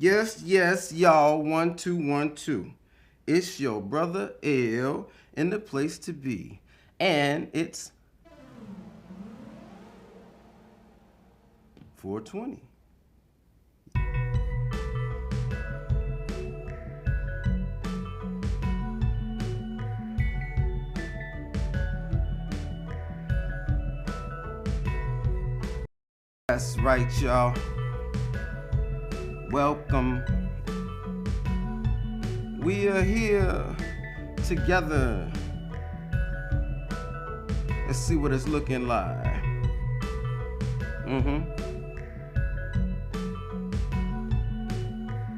Yes, yes, y'all. 1 2 1 2. It's your brother L in the place to be, and it's 420. That's right, y'all. Welcome. We are here together. Let's see what it's looking like.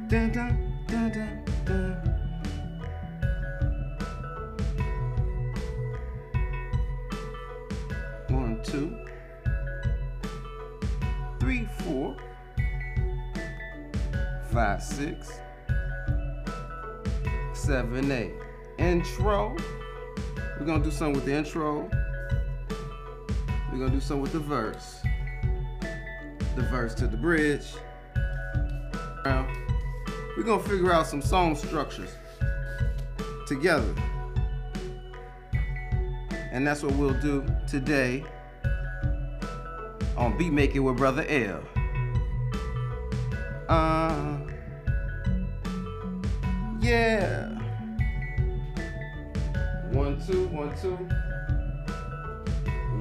Dun, dun, dun, dun, dun. 1 2 3 4 5 6 7 8. Intro. We're gonna do something with the intro. We're gonna do something with the verse. The verse to the bridge. We're gonna figure out some song structures together. And that's what we'll do today on Beatmaking with Brother L. Yeah. 1 2 1 2.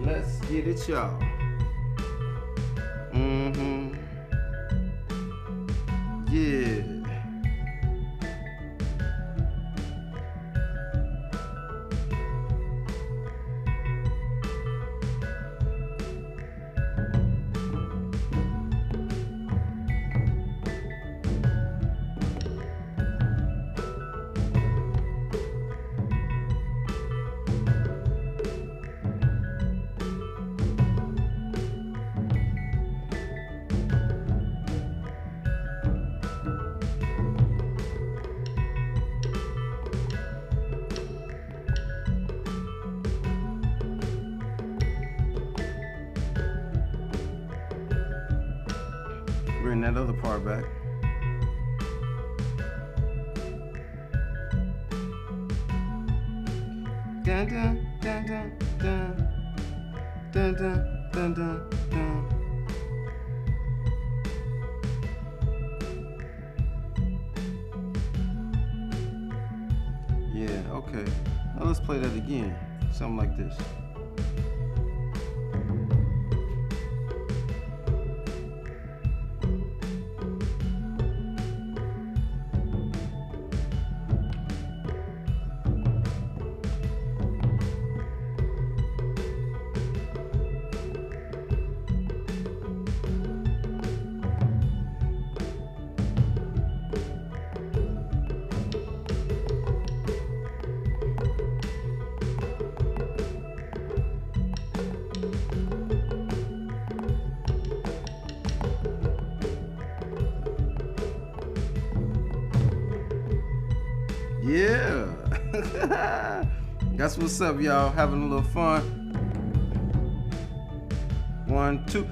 Let's get it, y'all. Yeah. Bring that other part back. Dun dun dun dun dun dun dun dun dun dun. Yeah, okay. Now let's play that again. Something like this. Yeah. That's what's up, y'all. Having a little fun. 1 2.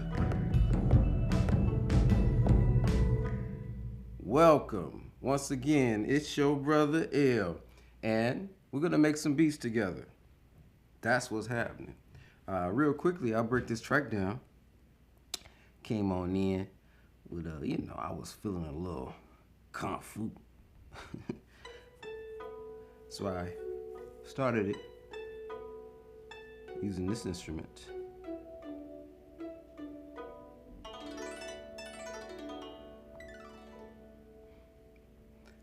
Welcome. Once again, it's your brother L. And we're going to make some beats together. That's what's happening. Real quickly, I'll break this track down. Came on in with I was feeling a little kung fu. So I started it using this instrument.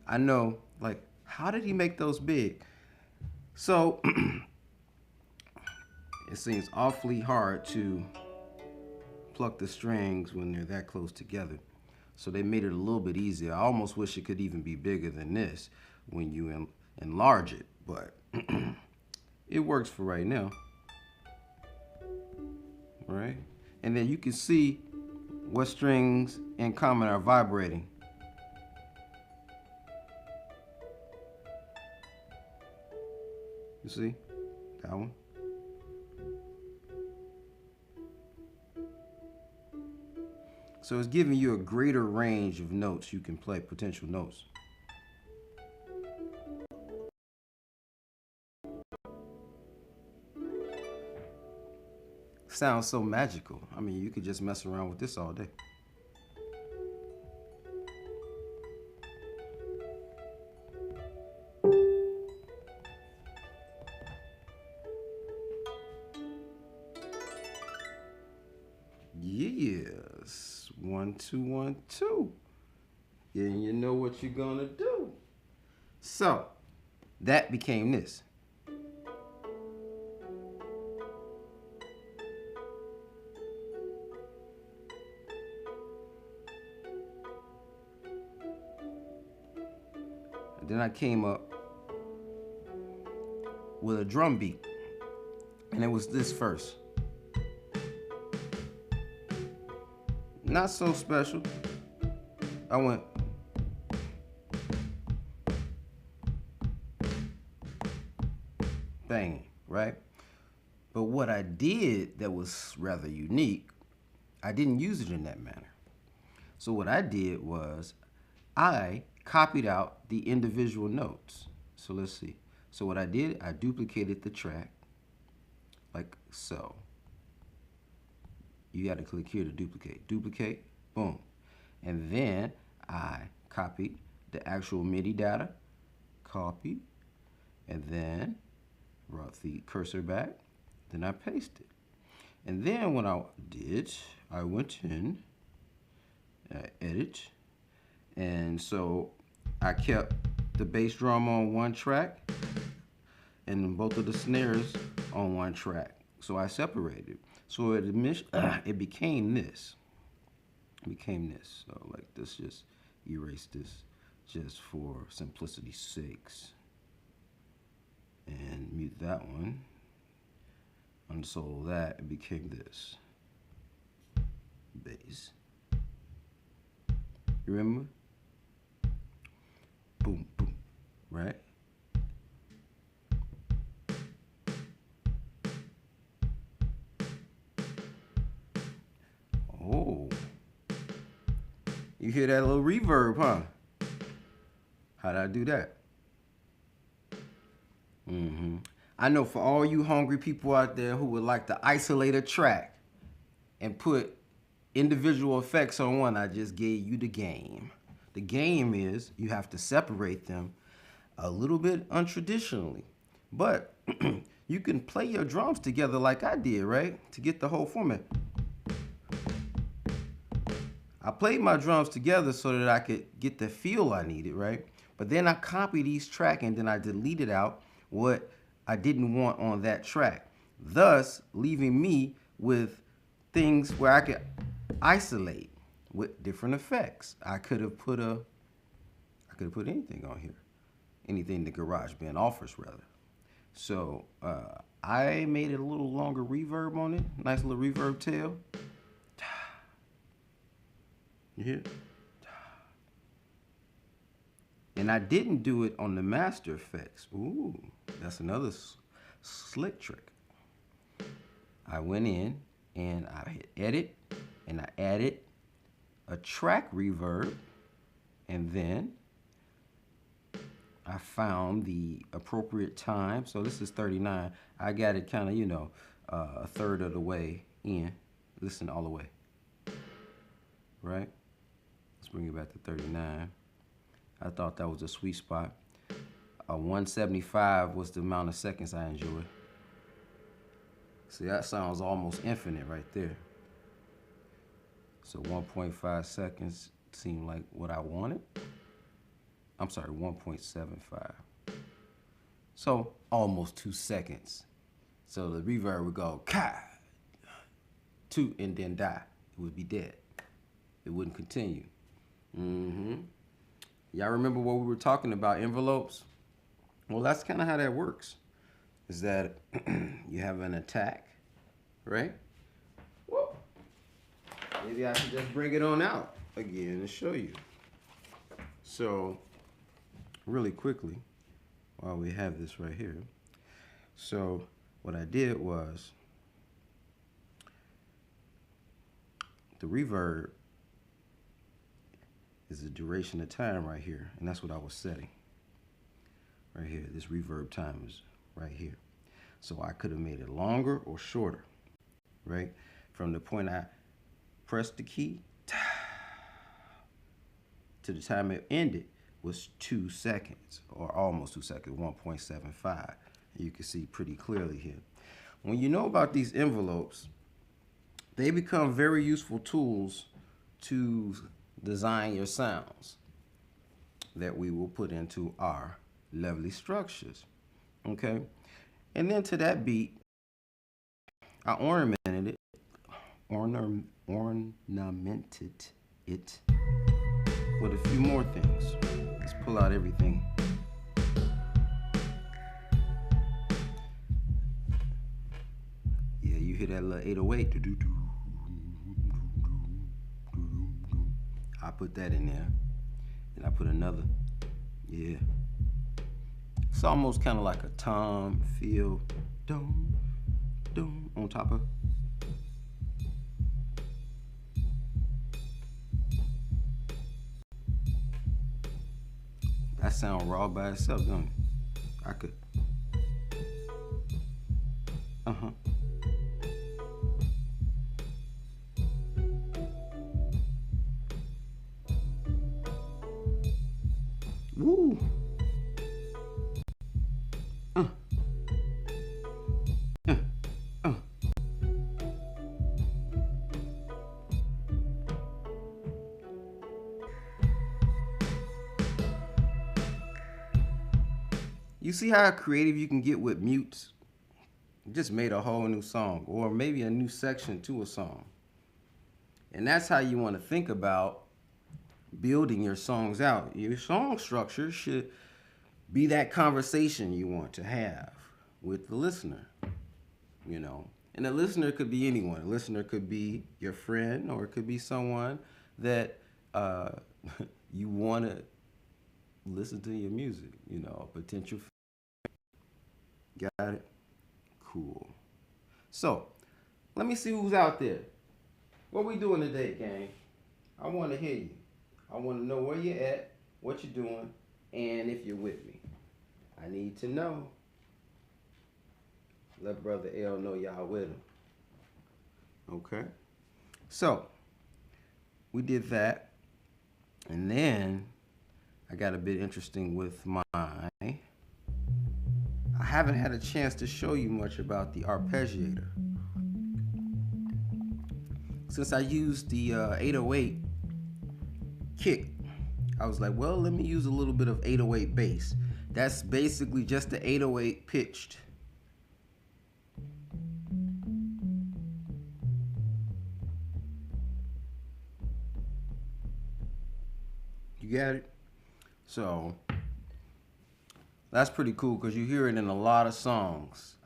I know, like, how did he make those big? So it seems awfully hard to pluck the strings when they're that close together. So they made it a little bit easier. I almost wish it could even be bigger than this when you enlarge it, but it works for right now. Right? And then you can see what strings in common are vibrating. You see? That one. So it's giving you a greater range of notes you can play, potential notes. Sounds so magical. I mean, you could just mess around with this all day. Yes. 1, 2, 1, 2. And you know what you're gonna do. So that became this. And then I came up with a drum beat. And it was this first. Not so special. I went bang, right? But what I did that was rather unique, I didn't use it in that manner. So what I did was I copied out the individual notes. So let's see. So what I did, I duplicated the track like so. You got to click here to duplicate. Duplicate, boom. And then I copied the actual MIDI data, copy, and then brought the cursor back, then I pasted. And then what I did, I went in, edit, and so I kept the bass drum on one track and both of the snares on one track. So I separated. So it became this. It became this. So like this, just erase this just for simplicity's sakes. And mute that one. Unsolo that, it became this. Bass. You remember? Boom, boom, right? Oh. You hear that little reverb, huh? How'd I do that? I know for all you hungry people out there who would like to isolate a track and put individual effects on one, I just gave you the game. The game is you have to separate them a little bit untraditionally. But you can play your drums together like I did, right? To get the whole format. I played my drums together so that I could get the feel I needed, right? But then I copied each track and then I deleted out what I didn't want on that track, thus leaving me with things where I could isolate with different effects. I could have put anything on here, anything the GarageBand offers rather. So I made it a little longer reverb on it, nice little reverb tail. You hear it? And I didn't do it on the master effects. Ooh, that's another slick trick. I went in and I hit edit and I added a track reverb, and then I found the appropriate time. So this is 39. I got it kind of, a third of the way in. Listen all the way. Right? Let's bring it back to 39. I thought that was a sweet spot. 175 was the amount of seconds I enjoyed. See, that sounds almost infinite right there. So 1.5 seconds seemed like what I wanted. I'm sorry, 1.75. So almost 2 seconds. So the reverb would go ka, 2, and then die. It would be dead. It wouldn't continue. Y'all remember what we were talking about, envelopes? Well, that's kind of how that works. Is that you have an attack, right? Whoa. Maybe I should just bring it on out again and show you. So, really quickly, while we have this right here. So, what I did was the reverb is the duration of time right here, and that's what I was setting. Right here, this reverb time is right here. So I could have made it longer or shorter, right? From the point I pressed the key to the time it ended was 2 seconds, or almost 2 seconds, 1.75. You can see pretty clearly here. When you know about these envelopes, they become very useful tools to design your sounds that we will put into our lovely structures. Okay? And then to that beat, I ornamented it with a few more things. Let's pull out everything. Yeah, you hear that little 808. I put that in there. And I put another. Yeah. It's almost kind of like a tom feel. Dum, dum, on top of. That sound raw by itself, don't it? I could. Uh-huh. Woo. Uh. You see how creative you can get with mutes? Just made a whole new song, or maybe a new section to a song. And that's how you want to think about building your songs out. Your song structure should be that conversation you want to have with the listener, you know. And the listener could be anyone. A listener could be your friend, or it could be someone that you want to listen to your music, you know, a potential. Got it? Cool. So, let me see who's out there. What we doing today, gang? I want to hear you. I want to know where you're at, what you're doing, and if you're with me. I need to know. Let Brother L know y'all with him. Okay? So, we did that. And then, I got a bit interesting with my... I haven't had a chance to show you much about the Arpeggiator. Since I used the 808 kick, I was like, well, let me use a little bit of 808 bass. That's basically just the 808 pitched. You got it? So, that's pretty cool because you hear it in a lot of songs.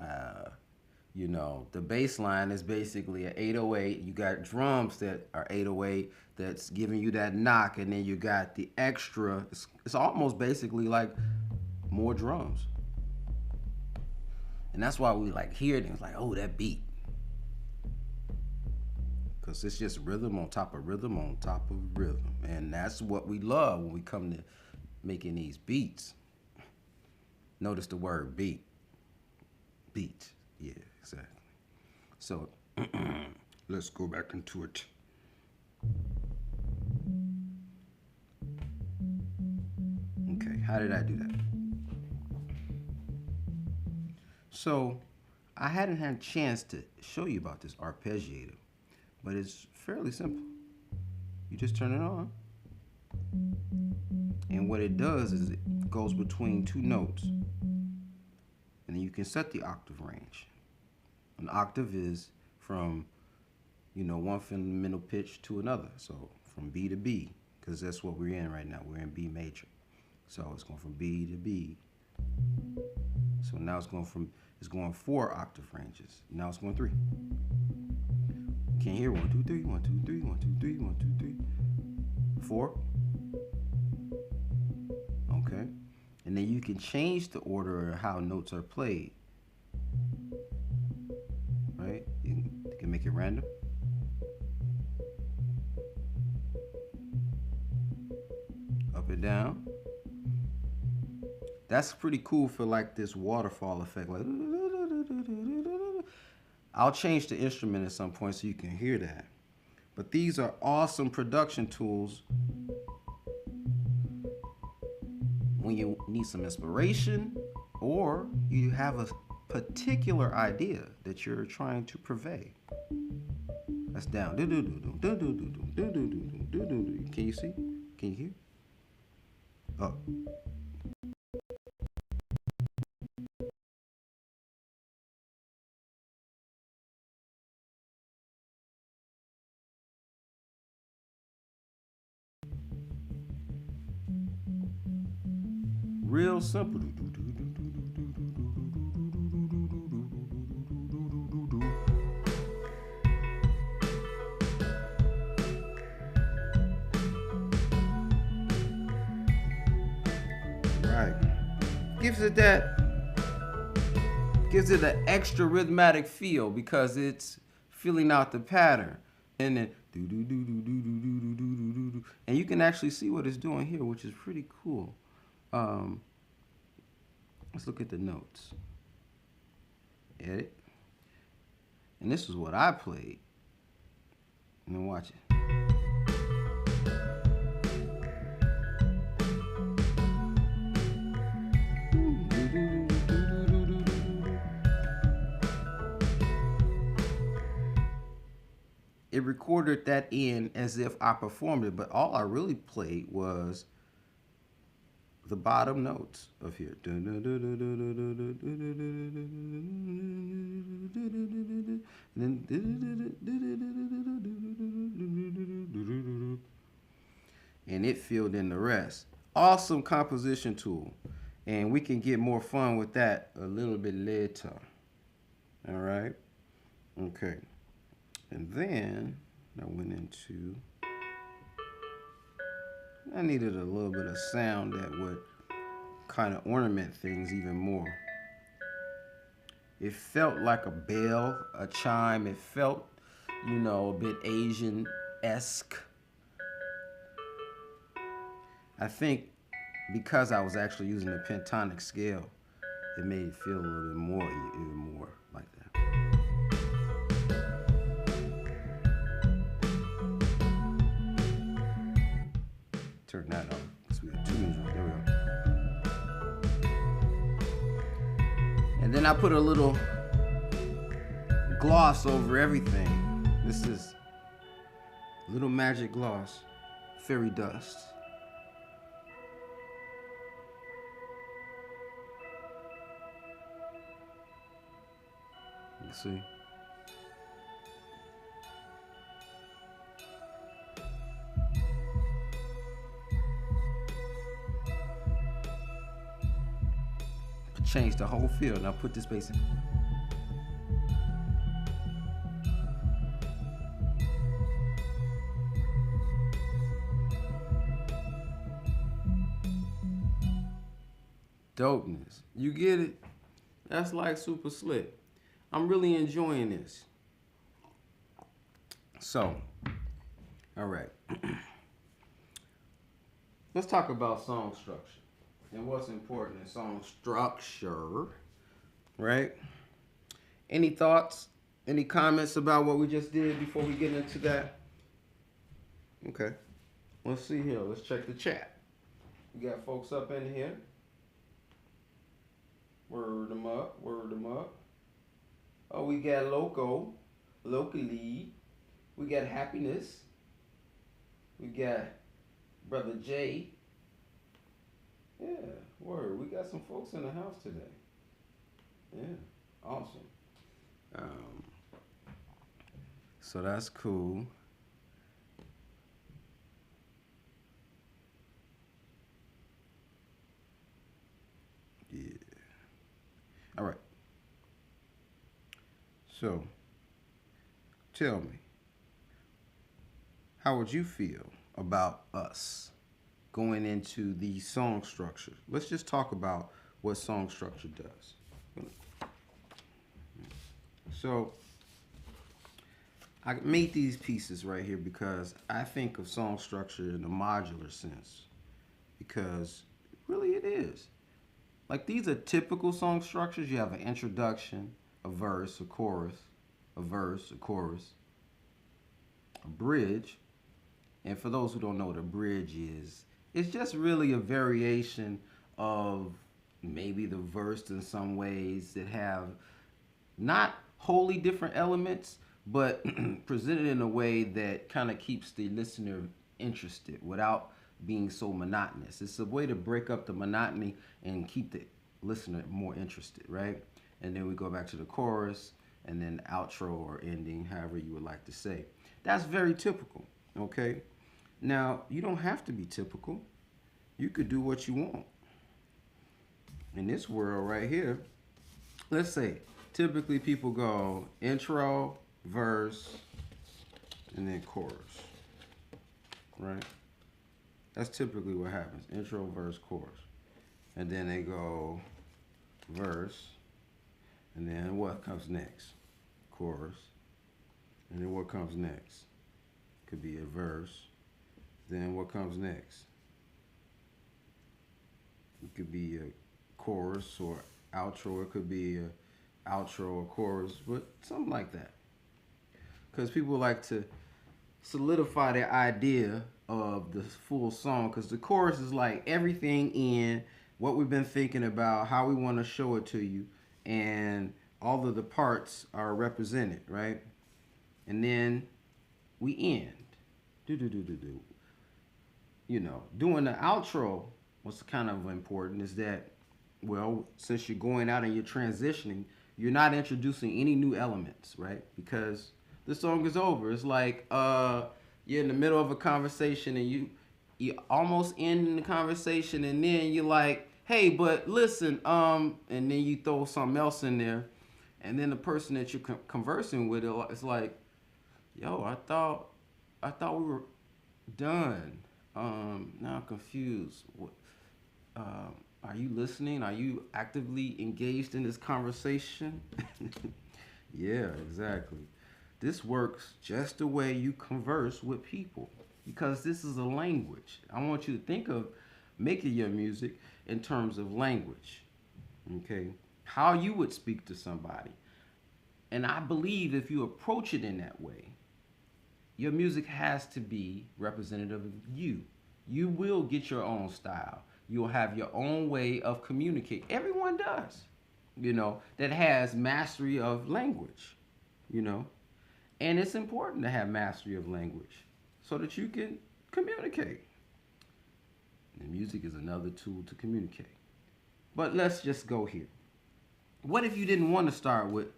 You know, the bass line is basically an 808. You got drums that are 808 that's giving you that knock, and then you got the extra. It's almost basically like more drums. And that's why we like hear it and it's like, oh, that beat. Because it's just rhythm on top of rhythm on top of rhythm. And that's what we love when we come to making these beats. Notice the word beat. Beat. Yeah, exactly. So, let's go back into it. Okay, how did I do that? So, I hadn't had a chance to show you about this arpeggiator, but it's fairly simple. You just turn it on. And what it does is it goes between two notes. And then you can set the octave range. An octave is from, you know, one fundamental pitch to another. So from B to B, because that's what we're in right now. We're in B major. So it's going from B to B. So now it's going 4 octave ranges. Now it's going 3. You can't hear 1, 2, 3, 1, 2, 3, 1, 2, 3, 1, 2, 3. 4. Okay. And then you can change the order of how notes are played. Right? You can make it random. it down. That's pretty cool for like this waterfall effect. Like, I'll change the instrument at some point so you can hear that. But these are awesome production tools when you need some inspiration or you have a particular idea that you're trying to purvey. That's down. Can you see? Can you hear? Up. Real simple. Right. Gives it an extra rhythmic feel because it's filling out the pattern. And then and you can actually see what it's doing here, which is pretty cool. Let's look at the notes. Edit. And this is what I played. And then watch it. It recorded that in as if I performed it, but all I really played was the bottom notes of here. And it filled in the rest. Awesome composition tool. And we can get more fun with that a little bit later. All right? Okay. And then I went into, I needed a little bit of sound that would kind of ornament things even more. It felt like a bell, a chime. It felt, you know, a bit Asian-esque. I think because I was actually using the pentatonic scale, it made it feel a little bit more, even more like that. Turn that on, because we have two music. There we go. And then I put a little gloss over everything. This is little magic gloss, fairy dust. You see? Change the whole feel. Now put this bass in. Dopeness. You get it? That's like super slick. I'm really enjoying this. So, all right. Let's talk about song structure and what's important in song structure, right? Any thoughts? Any comments about what we just did before we get into that? Okay. Let's see here. Let's check the chat. We got folks up in here. Word them up. Word them up. Oh, we got locally. We got happiness. We got Brother Jay. Yeah, word. We got some folks in the house today. Yeah, awesome. So that's cool. Yeah. All right. So, tell me, how would you feel about us going into the song structure? Let's just talk about what song structure does. So, I made these pieces right here because I think of song structure in a modular sense. because really it is. Like these are typical song structures. You have an introduction, a verse, a chorus, a verse, a chorus, a bridge. And for those who don't know what a bridge is, it's just really a variation of maybe the verse in some ways that have not wholly different elements, but presented in a way that kind of keeps the listener interested without being so monotonous. It's a way to break up the monotony and keep the listener more interested, right? And then we go back to the chorus and then outro or ending, however you would like to say. That's very typical, okay? Now, you don't have to be typical. You could do what you want. In this world right here, let's say typically people go intro, verse, and then chorus, right? That's typically what happens. Intro, verse, chorus. And then they go verse, and then what comes next? Chorus. And then what comes next? Could be a verse. Then what comes next? It could be a chorus or outro. It could be a outro or chorus, but something like that. Because people like to solidify their idea of the full song, because the chorus is like everything in what we've been thinking about, how we want to show it to you, and all of the parts are represented, right? And then we end. Do. You know, doing the outro, what's kind of important is that, well, since you're going out and you're transitioning, you're not introducing any new elements, right? Because the song is over. It's like you're in the middle of a conversation and you almost end the conversation, and then you're like, hey, but listen, and then you throw something else in there, and then the person that you're conversing with, it's like, yo, I thought we were done. Now I'm confused. What? Are you listening? Are you actively engaged in this conversation? Yeah, exactly. This works just the way you converse with people, because this is a language. I want you to think of making your music in terms of language, okay? How you would speak to somebody. And I believe if you approach it in that way, your music has to be representative of you. You will get your own style. You'll have your own way of communicating. Everyone does, you know, that has mastery of language, you know. And it's important to have mastery of language so that you can communicate. And music is another tool to communicate. But let's just go here. What if you didn't want to start with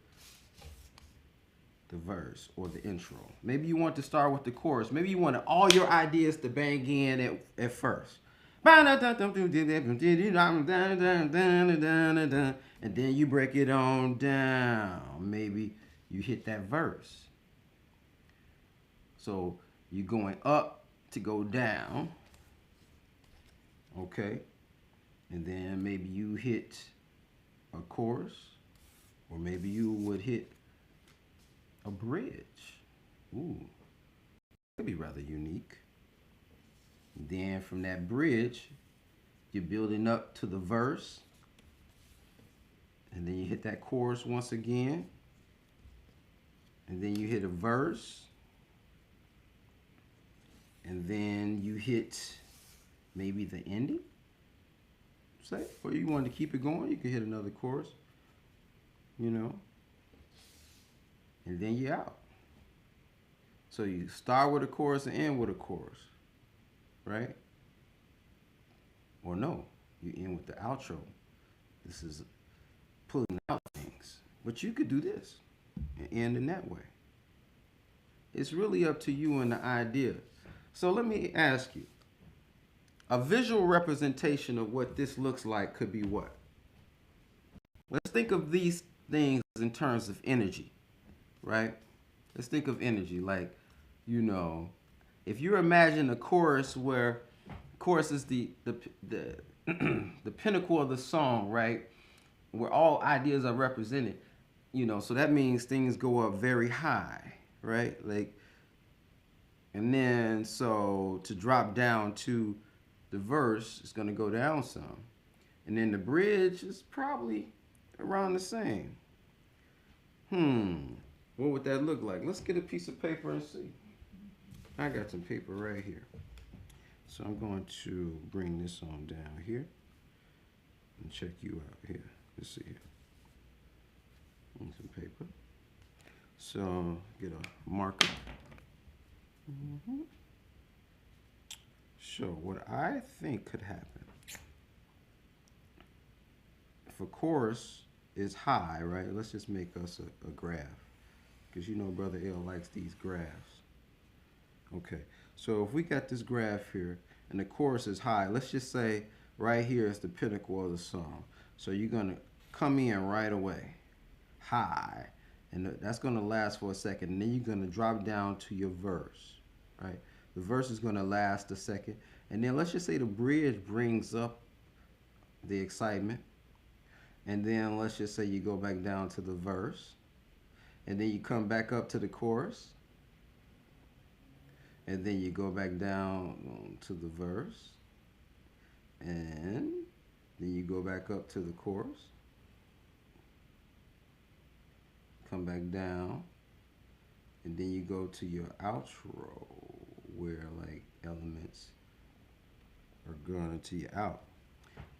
the verse or the intro? Maybe you want to start with the chorus. Maybe you wanted all your ideas to bang in at first. And then you break it on down. Maybe you hit that verse. So you're going up to go down. Okay. And then maybe you hit a chorus, or maybe you would hit a bridge. Ooh, could be rather unique. And then from that bridge, you're building up to the verse, and then you hit that chorus once again, and then you hit a verse, and then you hit maybe the ending, say, or you want to keep it going, you can hit another chorus, you know, and then you're out. So you start with a chorus and end with a chorus, right? Or no, you end with the outro. This is pulling out things. But you could do this and end in that way. It's really up to you and the idea. So let me ask you, a visual representation of what this looks like could be what? Let's think of these things in terms of energy, right? Let's think of energy like, you know, if you imagine a chorus where chorus is the the pinnacle of the song, right? Where all ideas are represented, you know, so that means things go up very high, right? Like, and then so to drop down to the verse is going to go down some. And then the bridge is probably around the same. What would that look like? Let's get a piece of paper and see. I got some paper right here. So I'm going to bring this on down here and check you out here. Let's see here. And some paper. So get a marker. So what I think could happen, if a chorus is high, right? Let's just make us a graph, because you know Brother L likes these graphs. Okay, so if we got this graph here and the chorus is high, let's just say right here is the pinnacle of the song. So you're gonna come in right away, high, and that's gonna last for a second, and then you're gonna drop down to your verse, right? The verse is gonna last a second, and then let's just say the bridge brings up the excitement, and then let's just say you go back down to the verse, and then you come back up to the chorus, and then you go back down to the verse, and then you go back up to the chorus, come back down, and then you go to your outro where like elements are going to your out.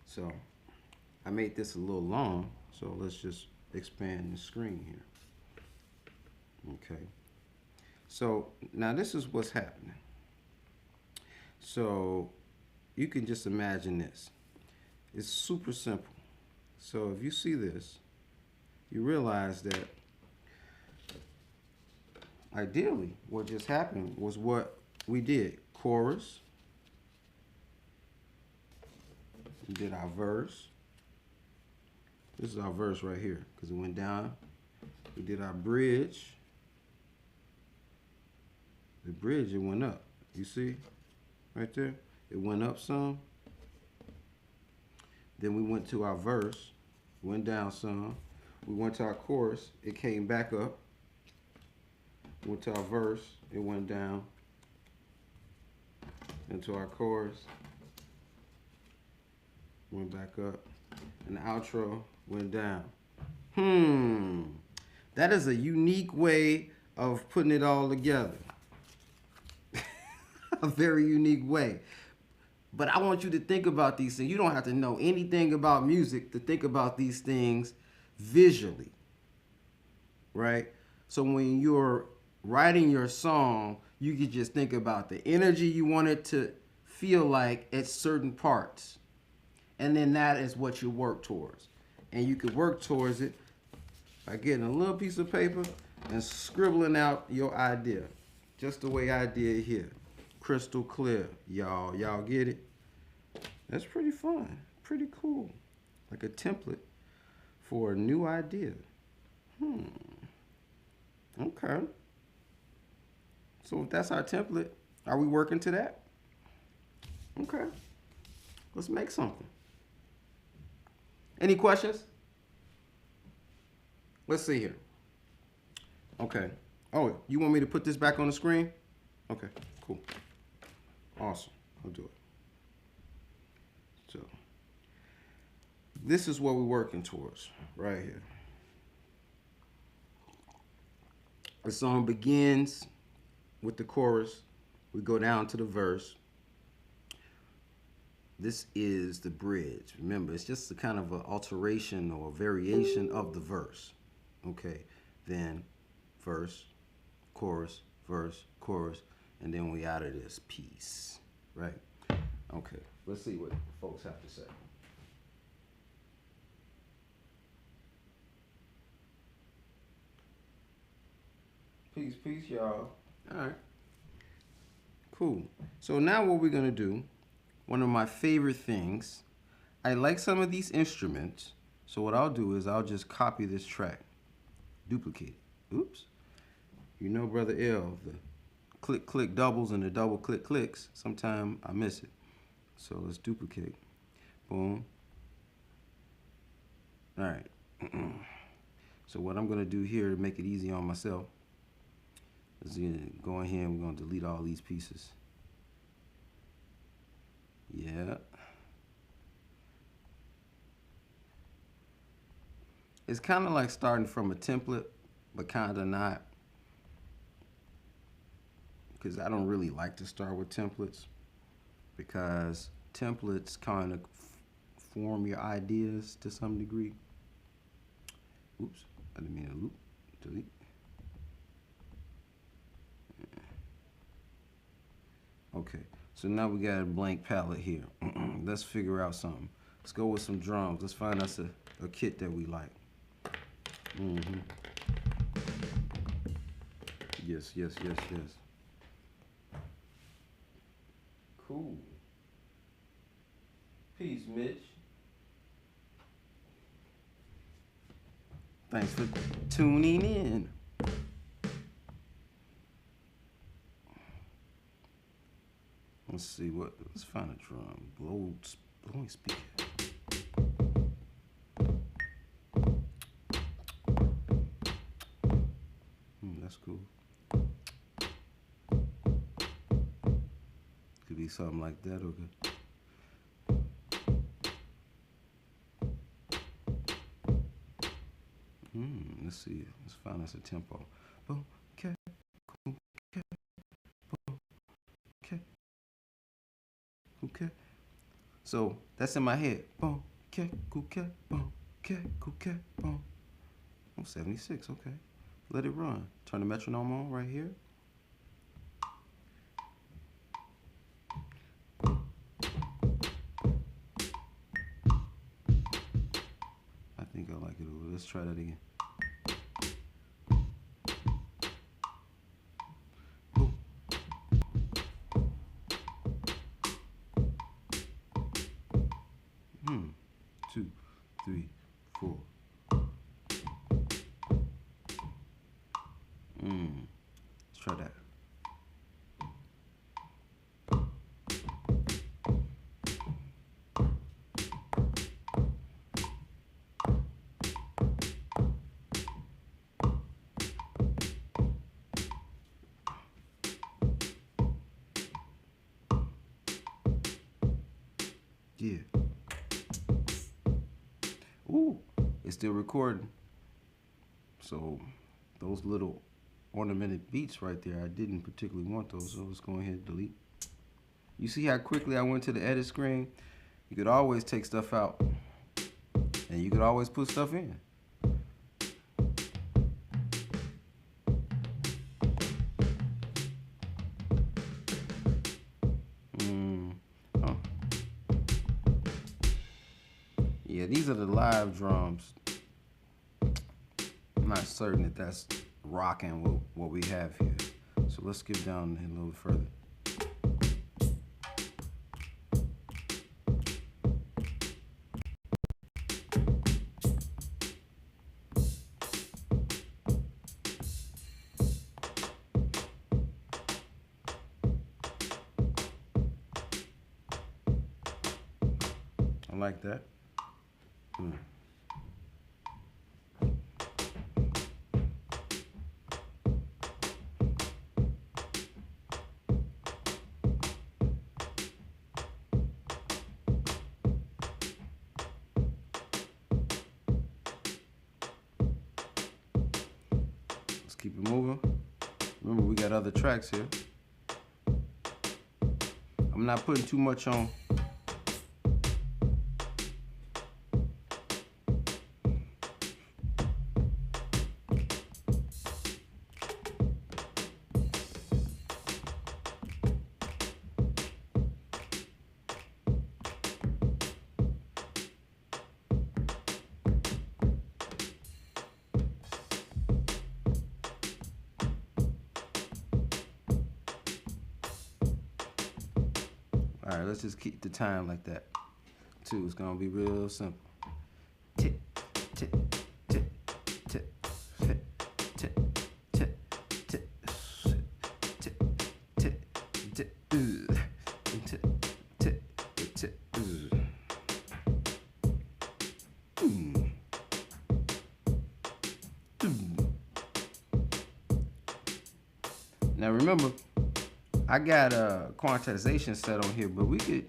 So I made this a little long, so let's just expand the screen here. Okay. So now this is what's happening. So you can just imagine this. It's super simple. So if you see this, you realize that ideally what just happened was what we did. Chorus, we did our verse. This is our verse right here because it went down. We did our bridge. The bridge, it went up. You see? Right there? It went up some. Then we went to our verse. Went down some. We went to our chorus. It came back up. Went to our verse. It went down. Into our chorus. Went back up. And the outro went down. That is a unique way of putting it all together. A very unique way. But I want you to think about these things. You don't have to know anything about music to think about these things visually, right? So when you're writing your song, you could just think about the energy you want it to feel like at certain parts. And then that is what you work towards. And you could work towards it by getting a little piece of paper and scribbling out your idea. Just the way I did here. Crystal clear, y'all. Y'all get it? That's pretty fun. Pretty cool. Like a template for a new idea. Okay. So if that's our template, are we working to that? Okay. Let's make something. Any questions? Let's see here. Okay. Oh, you want me to put this back on the screen? Okay, cool. Awesome. I'll do it. So, this is what we're working towards right here. The song begins with the chorus. We go down to the verse. This is the bridge. Remember, it's just a kind of an alteration or a variation of the verse. Okay, then verse, chorus, verse, chorus, and then we out of this piece, right? Okay, let's see what folks have to say. Peace, peace, y'all. All right, cool. So now what we're gonna do, one of my favorite things, I like some of these instruments, so what I'll do is I'll just copy this track, duplicate. Oops. You know, Brother L, the click, click doubles and the double click clicks, sometimes I miss it. So let's duplicate. Boom. All right. So what I'm going to do here to make it easy on myself is go in here and we're going to delete all these pieces. Yeah. It's kind of like starting from a template, but kind of not. Because I don't really like to start with templates. Because templates kind of form your ideas to some degree. Oops, I didn't mean to loop. Delete. Okay, so now we got a blank palette here. Let's figure out something. Let's go with some drums. Let's find us a kit that we like. Yes, yes, yes, yes. Cool. Peace, Mitch. Thanks for tuning in. Let's see what. Let's find a drum. Blowing speaker. That's cool. Could be something like that, okay. Let's see. Let's find us a tempo. Boom, okay, cool, okay, boom, okay, okay. So that's in my head. Boom, okay, cool, okay, boom, okay, cool, okay, boom. Oh, 76, okay. Let it run. Turn the metronome on right here. I think I like it. Let's try that again. Boom. 2, 3, 4. Let's try that. Yeah. Ooh, it's still recording. So those little ornamented beats right there, I didn't particularly want those, so let's go ahead and delete. You see how quickly I went to the edit screen? You could always take stuff out, and you could always put stuff in. Yeah, these are the live drums. I'm not certain that that's rocking with what we have here. So let's skip down a little further. I like that. Let's keep it moving. Remember, we got other tracks here. I'm not putting too much on. All right, let's just keep the time like that. 2, it's gonna be real simple. Tick, tick, tick, tick, tick, tick, tick, tick, tick, tick, tick, tick, tick, tick. Now remember, I got a quantization set on here, but we could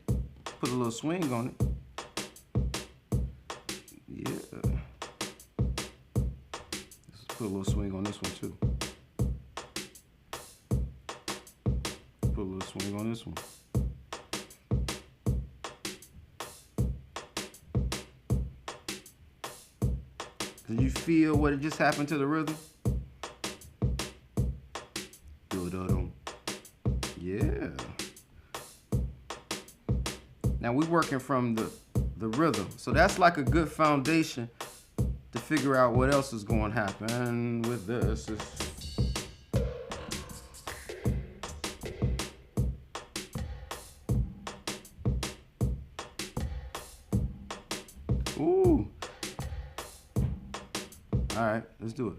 put a little swing on it. Yeah. Let's put a little swing on this one too. Put a little swing on this one. Did you feel what just happened to the rhythm? Yeah. Now we're working from the rhythm. So that's like a good foundation to figure out what else is going to happen with this. Ooh. All right, let's do it.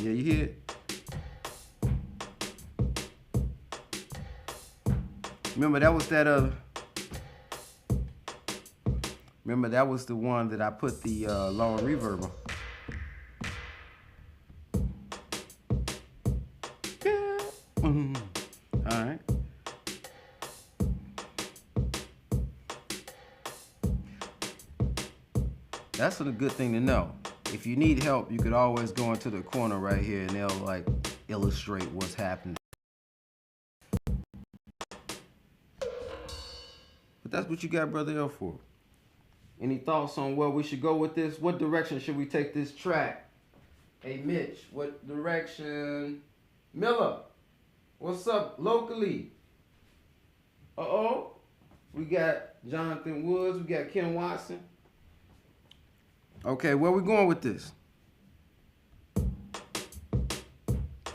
Yeah, you hear it? Remember that was that remember that was the one that I put the long reverb on. Yeah. All right. That's a good thing to know. If you need help, you could always go into the corner right here and they'll like illustrate what's happening. But that's what you got Brother L for. Any thoughts on where we should go with this? What direction should we take this track? Hey Mitch, what direction? Miller, what's up locally? Uh-oh. We got Jonathan Woods, we got Ken Watson. Okay, where we going with this?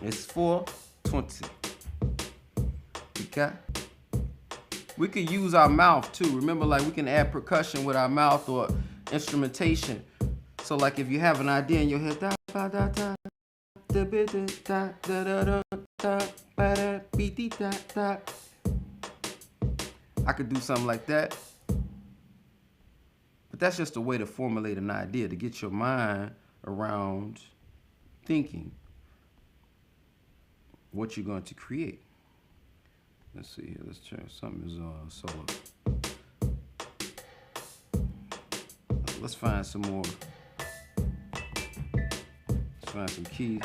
It's 420. Okay. We could use our mouth too. Remember, like we can add percussion with our mouth or instrumentation. So like if you have an idea in your head, I could do something like that. But that's just a way to formulate an idea, to get your mind around thinking what you're going to create. Let's see here. Let's check. Something is solo. Let's find some more. Let's find some keys.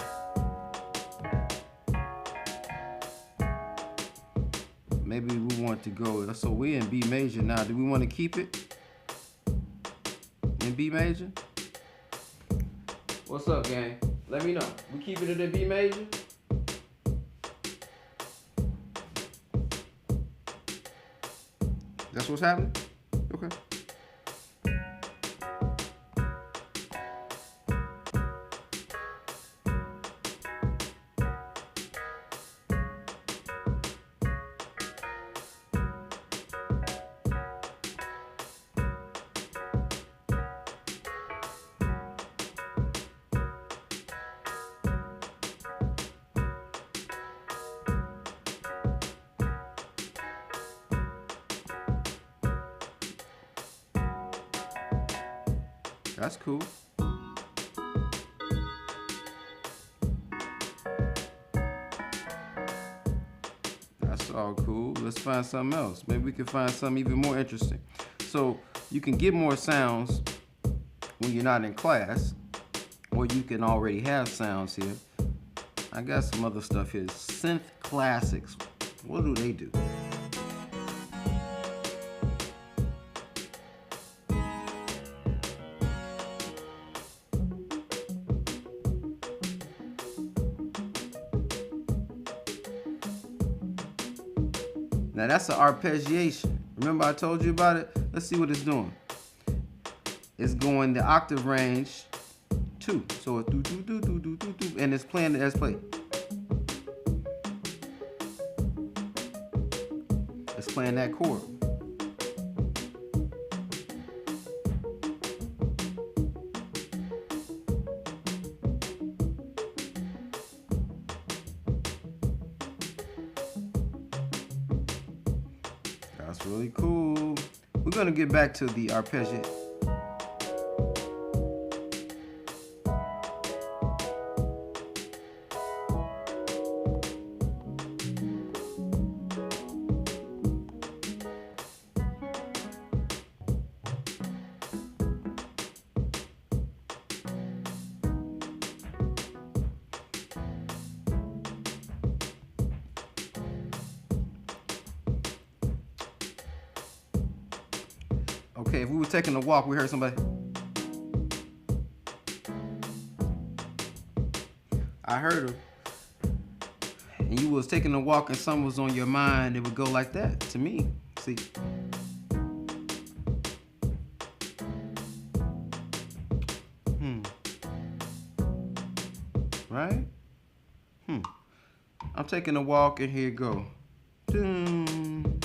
Maybe we want to go. So we're in B major now. Do we want to keep it in B major? What's up, gang? Let me know. We keeping it in B major? That's what's happening? Okay. That's cool. That's all cool. Let's find something else. Maybe we can find something even more interesting. So you can get more sounds when you're not in class, or you can already have sounds here. I got some other stuff here. Synth classics. What do they do? Now that's an arpeggiation. Remember I told you about it? Let's see what it's doing. It's going the octave range 2. So it's do do do do do do do, and it's playing the S plate. It's playing that chord. That's really cool. We're gonna get back to the arpeggiator. Okay, if we were taking a walk, we heard somebody. I heard her. And you was taking a walk and something was on your mind, it would go like that to me. See? Right? I'm taking a walk and here it go. Dun.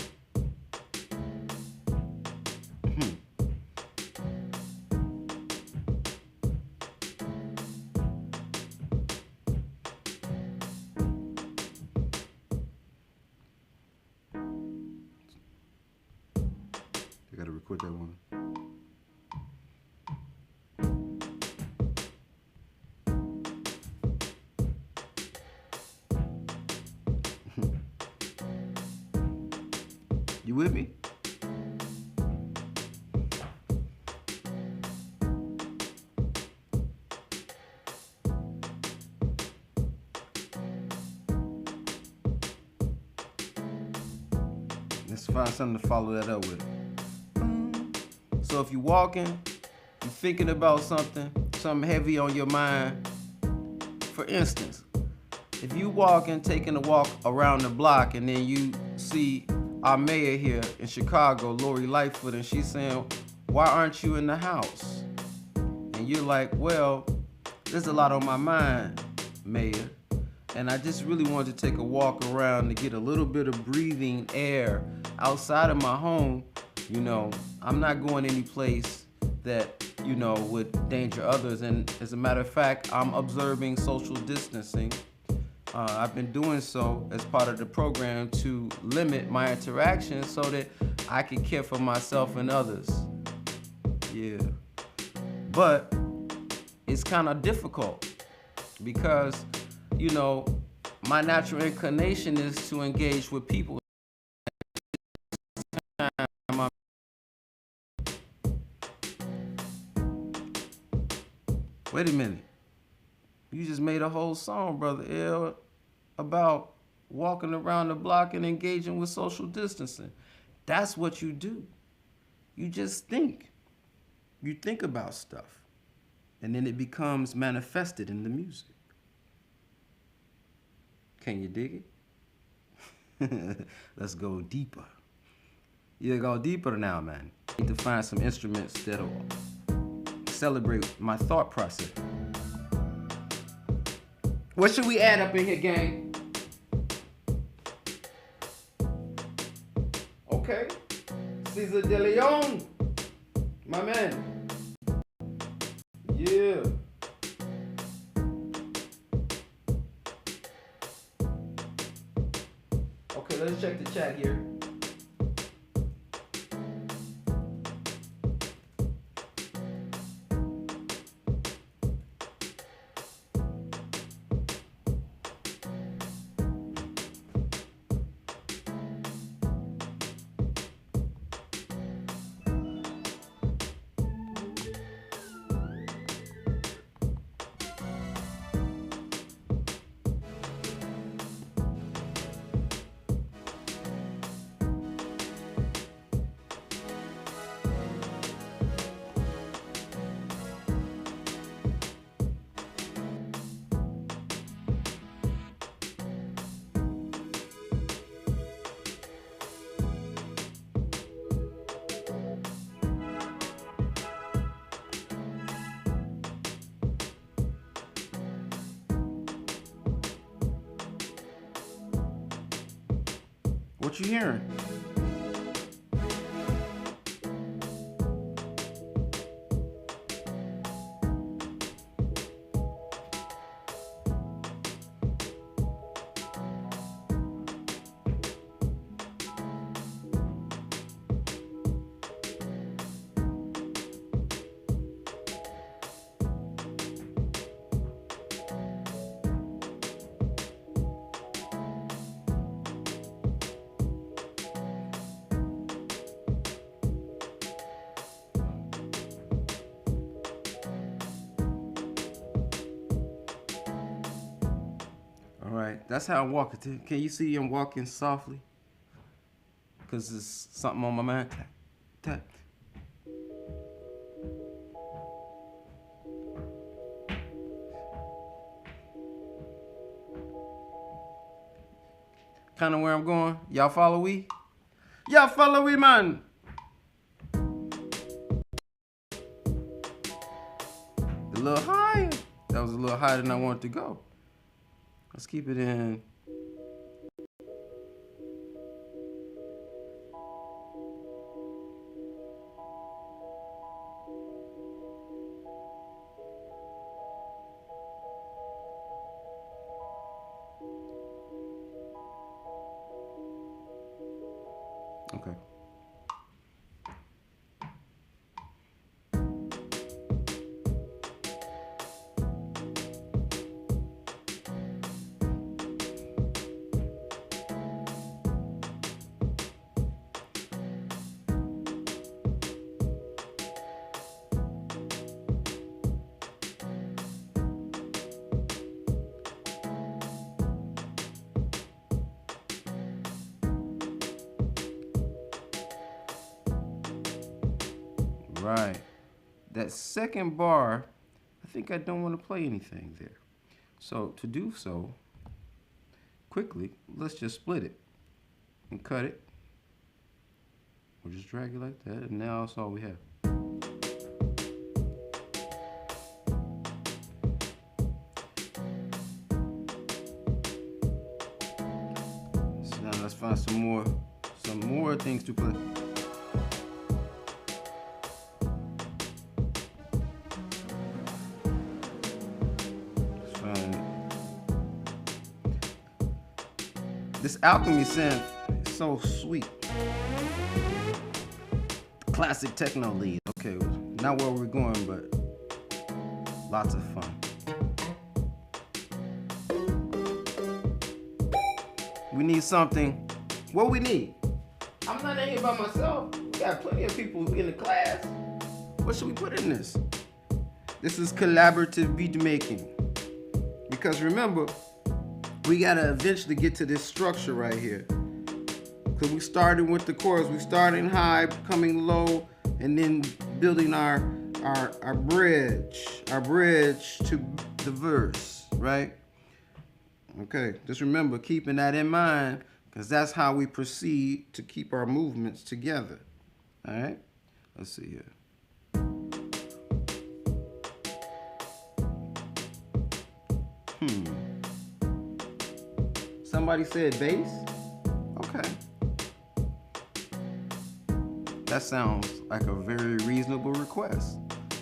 I gotta record that one. You with me? Let's find something to follow that up with. So if you're walking, you're thinking about something heavy on your mind. For instance, if you walking, taking a walk around the block, and then you see our mayor here in Chicago, Lori Lightfoot, and she's saying, "Why aren't you in the house?" And you're like, "Well, there's a lot on my mind, Mayor, and I just really wanted to take a walk around to get a little bit of breathing air outside of my home. You know, I'm not going any place that, you know, would danger others. And as a matter of fact, I'm observing social distancing. I've been doing so as part of the program to limit my interactions so that I can care for myself and others." Yeah. But it's kind of difficult because, you know, my natural inclination is to engage with people. Wait a minute. You just made a whole song, Brother L, about walking around the block and engaging with social distancing. That's what you do. You just think. You think about stuff. And then it becomes manifested in the music. Can you dig it? Let's go deeper. You go deeper now, man. I need to find some instruments that'll celebrate my thought process. What should we add up in here, gang? Okay. Cesar De Leon. My man. Yeah. Okay, let's check the chat here. What you hearing? Right, that's how I'm walking. Can you see I'm walking softly? Because there's something on my mind. Tap, tap. kind of where I'm going? Y'all follow we? Y'all follow we, man. A little higher. That was a little higher than I wanted to go. Let's keep it in. Okay. Right. That second bar, I think I don't want to play anything there. So to do so, quickly, let's just split it and cut it. We'll just drag it like that, and now that's all we have. So now let's find some more things to play. This Alchemy synth is so sweet. Classic techno lead. Okay, not where we're going, but lots of fun. We need something. What we need? I'm not in here by myself. We got plenty of people in the class. What should we put in this? This is collaborative beat making. Because remember, we gotta eventually get to this structure right here. Because we started with the chorus. We started high, coming low, and then building our bridge to the verse, right? Okay, just remember keeping that in mind, because that's how we proceed to keep our movements together. All right, let's see here. Somebody said bass? Okay. That sounds like a very reasonable request,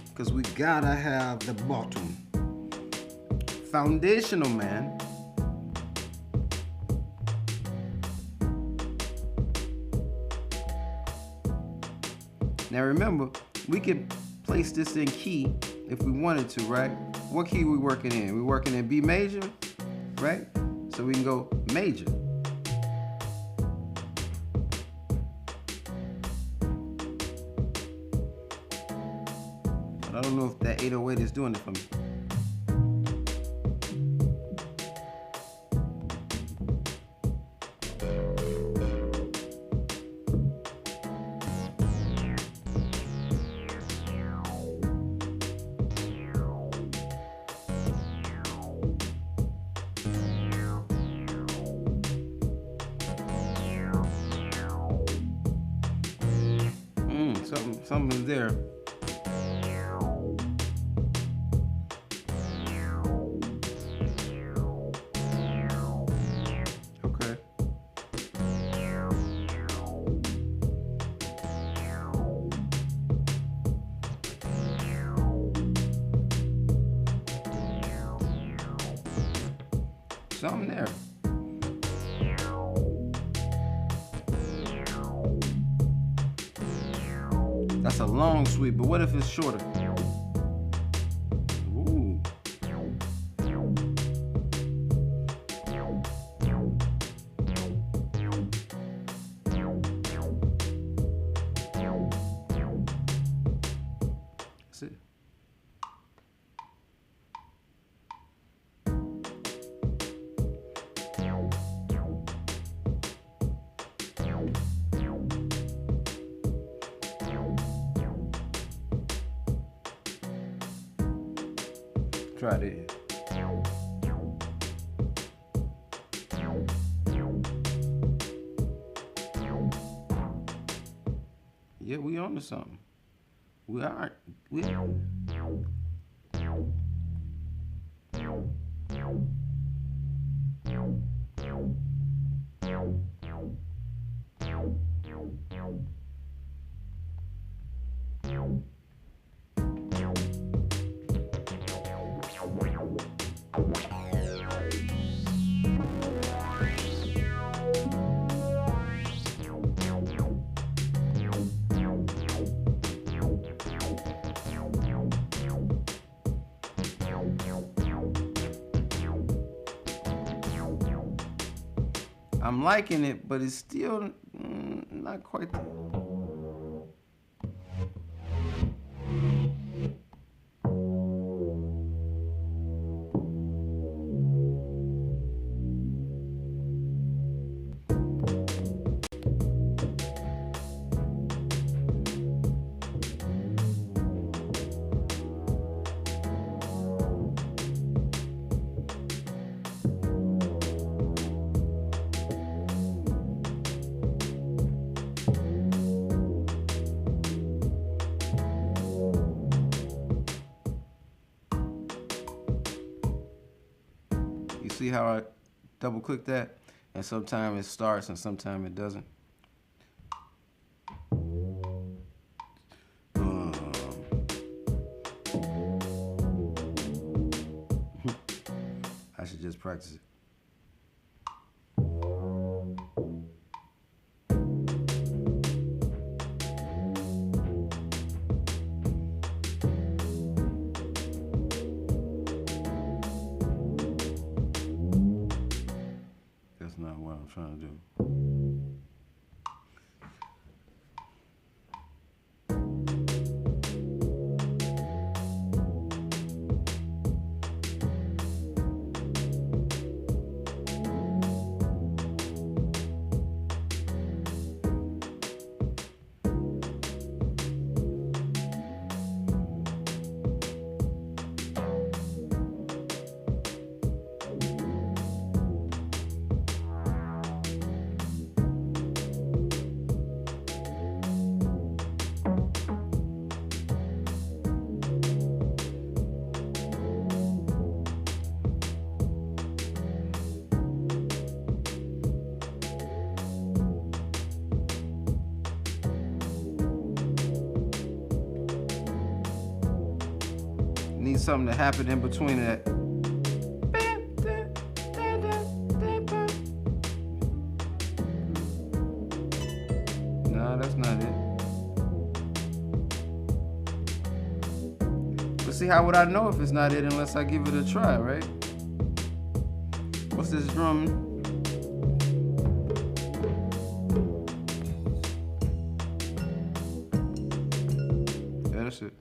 because we gotta have the bottom. Foundational, man. Now remember, we could place this in key if we wanted to, right? What key we working in? We're working in B major, right? So we can go major. But I don't know if that 808 is doing it for me. Something's there. Okay. Something there. That's a long sweep, but what if it's shorter? Ooh. That's it. Try it. Yeah, we on to something. We are. We. I'm liking it, but it's still not quite there. See how I double click that? And sometimes it starts and sometimes it doesn't. I should just practice it. That's not what I'm trying to do. Need something to happen in between that. No, that's not it. But see, how would I know if it's not it unless I give it a try, right? What's this drum? Yeah, that's it.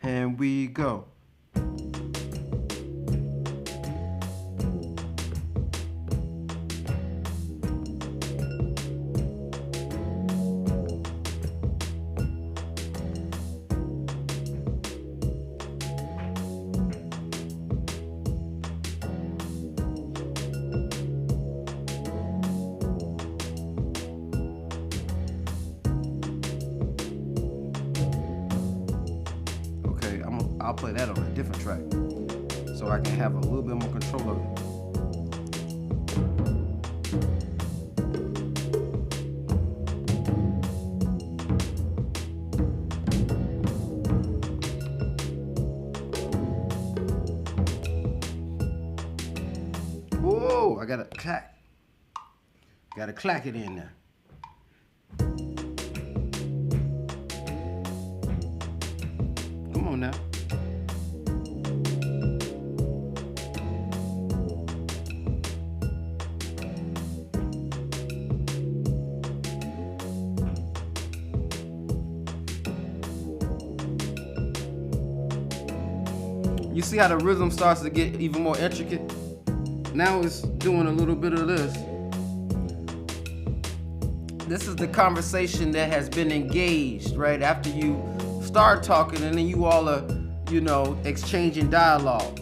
And we go. I'll play that on a different track so I can have a little bit more control of it. Whoa, I gotta clack. Gotta clack it in there. Come on now. You see how the rhythm starts to get even more intricate? Now it's doing a little bit of this. This is the conversation that has been engaged, right? After you start talking and then you all are, you know, exchanging dialogue.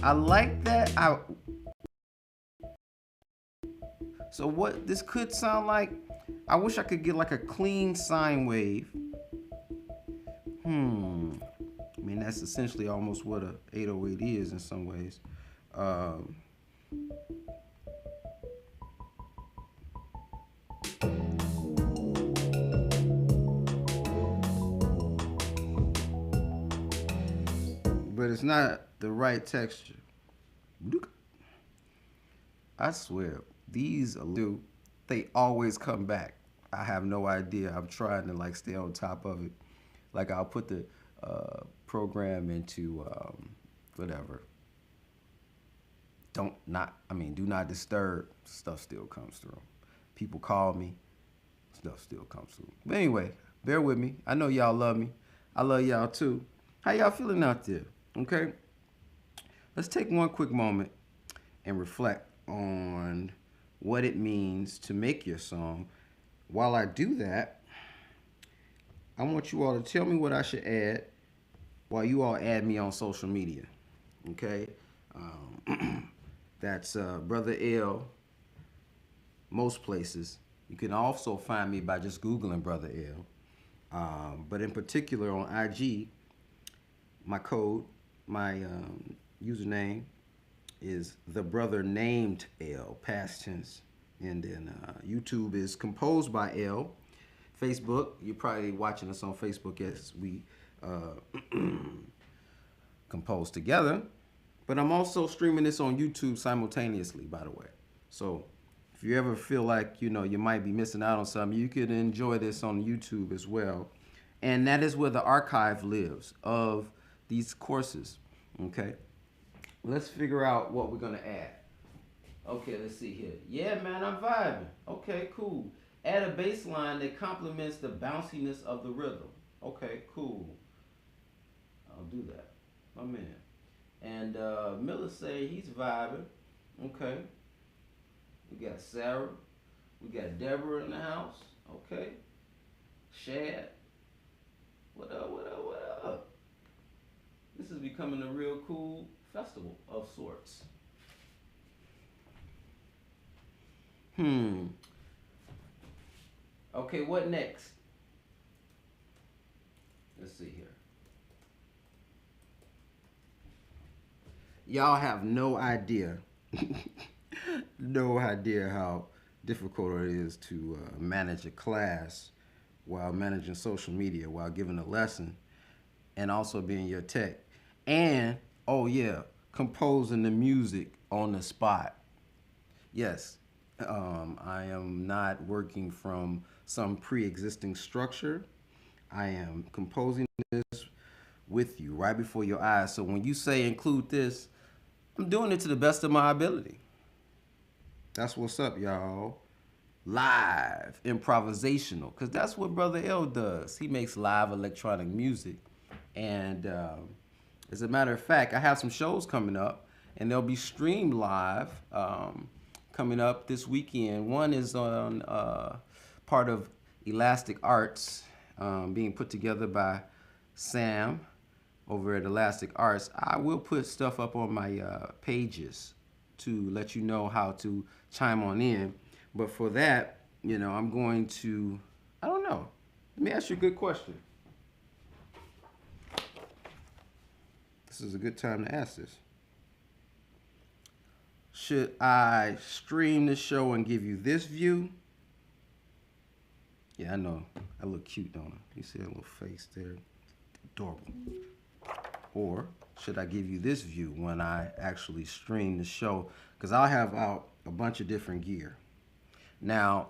I like that. So what this could sound like, I wish I could get like a clean sine wave. I mean, that's essentially almost what a 808 is in some ways. But it's not the right texture. I swear, these they always come back. I have no idea. I'm trying to like stay on top of it. Like I'll put the program into whatever. Do not disturb. Stuff still comes through. People call me. Stuff still comes through. But anyway, bear with me. I know y'all love me. I love y'all too. How y'all feeling out there? Okay. Let's take one quick moment and reflect on what it means to make your song. While I do that, I want you all to tell me what I should add while you all add me on social media. Okay? That's Brother L, most places. You can also find me by just Googling Brother L. But in particular on IG, my code, my username is the brother named L, past tense. And then YouTube is composed by L. Facebook, you're probably watching us on Facebook as we compose together. But I'm also streaming this on YouTube simultaneously, by the way. So if you ever feel like, you might be missing out on something, you could enjoy this on YouTube as well. And that is where the archive lives of these courses, okay? Let's figure out what we're gonna add. Okay, let's see here. Yeah, man, I'm vibing. Okay, cool. Add a bass line that complements the bounciness of the rhythm. Okay, cool. I'll do that. My man. And Miller say he's vibing. Okay. We got Sarah. We got Deborah in the house. Okay. Shad. What up, what up, what up? This is becoming a real cool festival of sorts. Okay, what next? Let's see here. Y'all have no idea, no idea how difficult it is to manage a class while managing social media, while giving a lesson, and also being your tech. And, oh yeah, composing the music on the spot. Yes, I am not working from some pre-existing structure. I am composing this with you right before your eyes. So when you say include this, I'm doing it to the best of my ability. That's what's up, y'all. Live, improvisational, because that's what Brother L does. He makes live electronic music. And as a matter of fact, I have some shows coming up, and they'll be streamed live coming up this weekend. One is on part of Elastic Arts, being put together by Sam over at Elastic Arts. I will put stuff up on my pages to let you know how to chime on in. But for that, I'm going to, I don't know. Let me ask you a good question. This is a good time to ask this. Should I stream the show and give you this view? Yeah, I know. I look cute, don't I? You see that little face there? Adorable. Or should I give you this view when I actually stream the show? Because I'll have out a bunch of different gear. Now,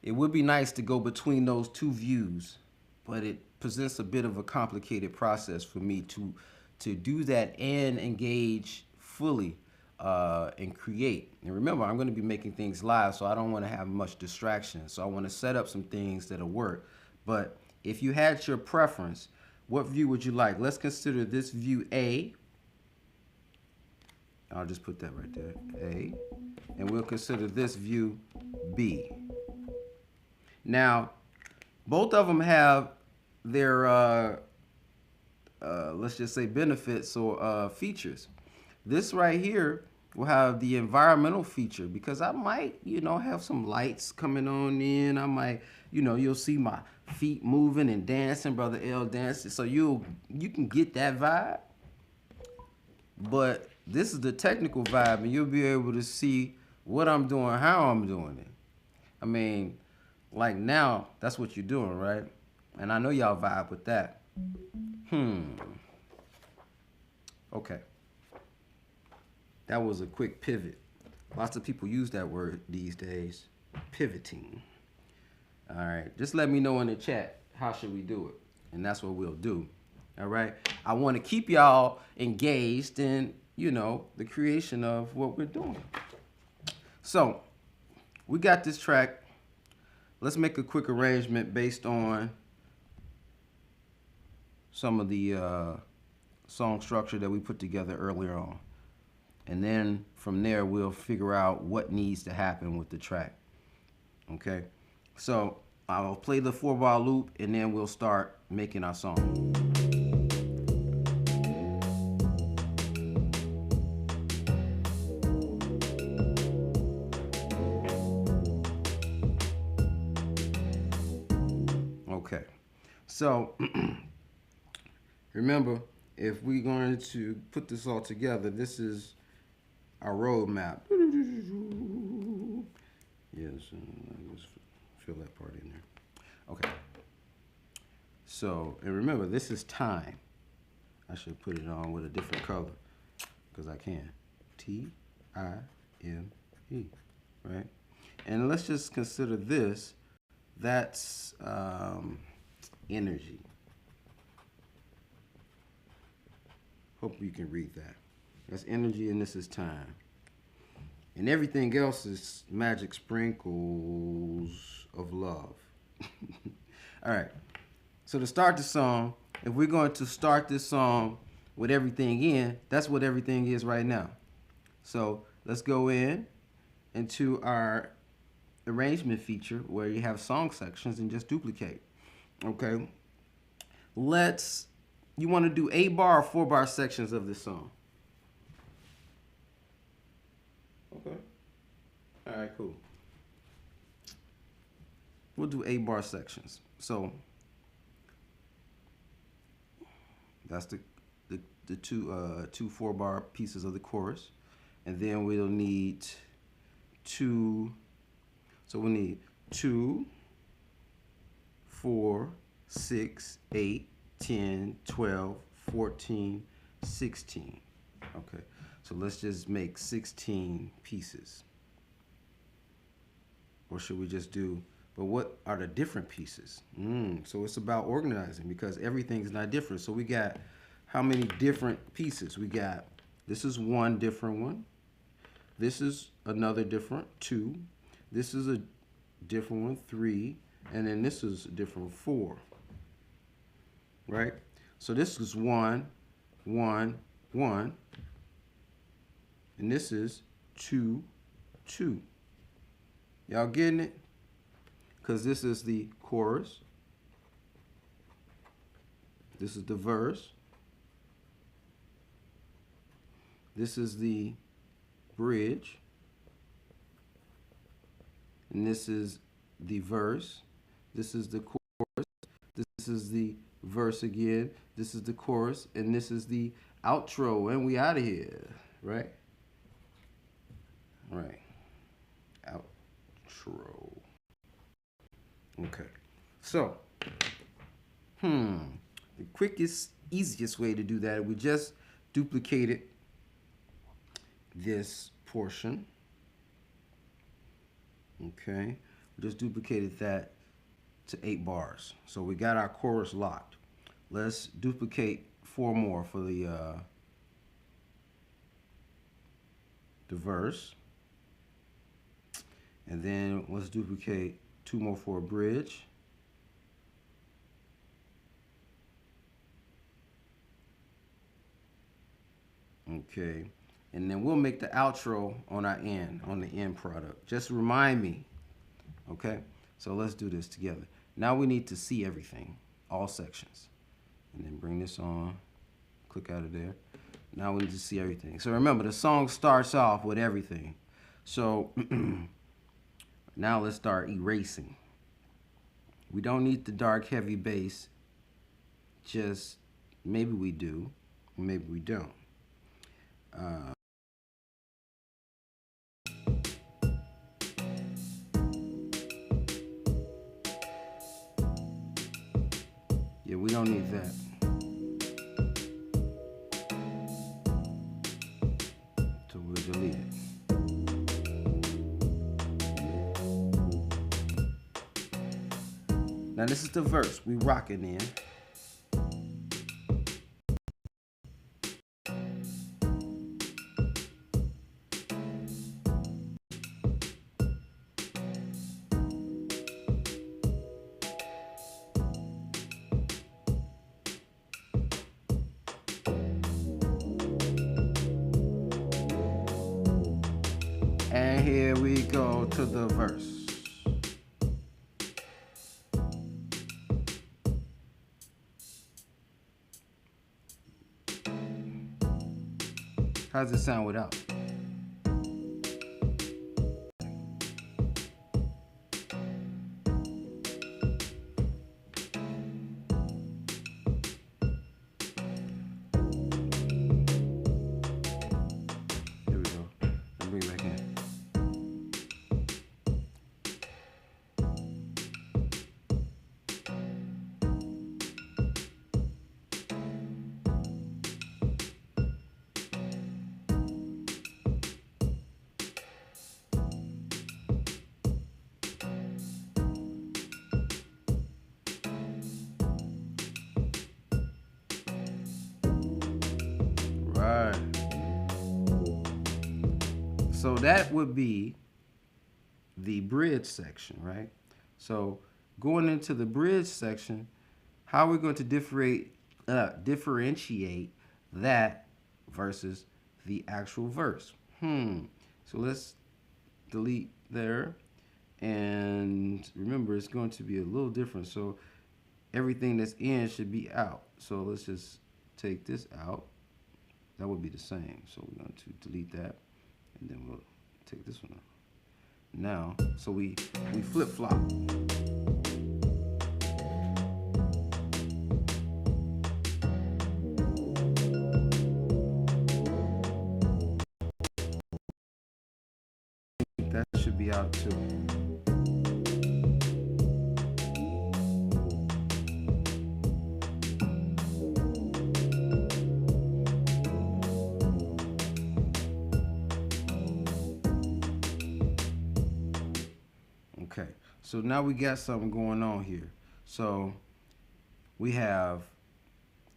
it would be nice to go between those two views, but it presents a bit of a complicated process for me to do that and engage fully and create. And remember, I'm going to be making things live, so I don't want to have much distraction. So I want to set up some things that'll work. But if you had your preference, what view would you like? Let's consider this view A. I'll just put that right there, A. And we'll consider this view B. Now, both of them have their let's just say benefits or features. This right here will have the environmental feature because I might, have some lights coming on in. I might, you'll see my feet moving and dancing, Brother L dancing. So you can get that vibe. But this is the technical vibe, and you'll be able to see what I'm doing, how I'm doing it. I mean, like now, that's what you're doing, right? And I know y'all vibe with that. Okay. That was a quick pivot. Lots of people use that word these days, pivoting. All right, just let me know in the chat, how should we do it? And that's what we'll do. All right, I want to keep y'all engaged in, the creation of what we're doing. So, we got this track. Let's make a quick arrangement based on some of the song structure that we put together earlier on. And then from there, we'll figure out what needs to happen with the track. Okay? So I'll play the 4-bar loop, and then we'll start making our song. Okay. So remember, if we're going to put this all together, this is our roadmap. Yes, let's fill that part in there. Okay. So, and remember, this is time. I should put it on with a different color because I can. Time, right? And let's just consider this. That's energy. Hope you can read that. That's energy, and this is time. And everything else is magic sprinkles of love. All right. So to start the song, if we're going to start this song with everything in, that's what everything is right now. So let's go into our arrangement feature where you have song sections and just duplicate. Okay. You want to do 8-bar or 4-bar sections of this song? Okay. All right, cool. We'll do 8-bar sections. So that's the two 4-bar pieces of the chorus, and then we'll need 2. So we need 2, 4, 6, 8, 10, 12, 14, 16. Okay. So let's just make 16 pieces. Or should we just do, but what are the different pieces? So it's about organizing because everything's not different. So we got how many different pieces? We got, this is one different one. This is another different 2. This is a different one, 3. And then this is a different 4. Right? So this is 1, 1, 1. And this is 2, 2. Y'all getting it? Because this is the chorus. This is the verse. This is the bridge. And this is the verse. This is the chorus. This is the verse again. This is the chorus. And this is the outro. And we out of here. Right? Right. Outro. Okay. So, the quickest, easiest way to do that, we just duplicated this portion. Okay. We just duplicated that to 8 bars. So we got our chorus locked. Let's duplicate 4 more for the verse. And then let's duplicate 2 more for a bridge. Okay. And then we'll make the outro on our end, on the end product. Just remind me. Okay. So let's do this together. Now we need to see everything, all sections. And then bring this on. click out of there. Now we need to see everything. So remember, the song starts off with everything. So now let's start erasing. We don't need the dark, heavy bass. Just maybe we do, maybe we don't. Yeah, we don't need that. So we'll delete it. Now this is the verse. We rocking in. And here we go to the verse. How does it sound without? Here we go. I'll bring it back in. Right. So that would be the bridge section, right? So going into the bridge section, how are we going to differentiate that versus the actual verse? So let's delete there. And remember, it's going to be a little different. So everything that's in should be out. So let's just take this out. That would be the same. So we're going to delete that. And then we'll take this one out. Now, so we flip-flop. That should be out too. Okay, so now we got something going on here. So we have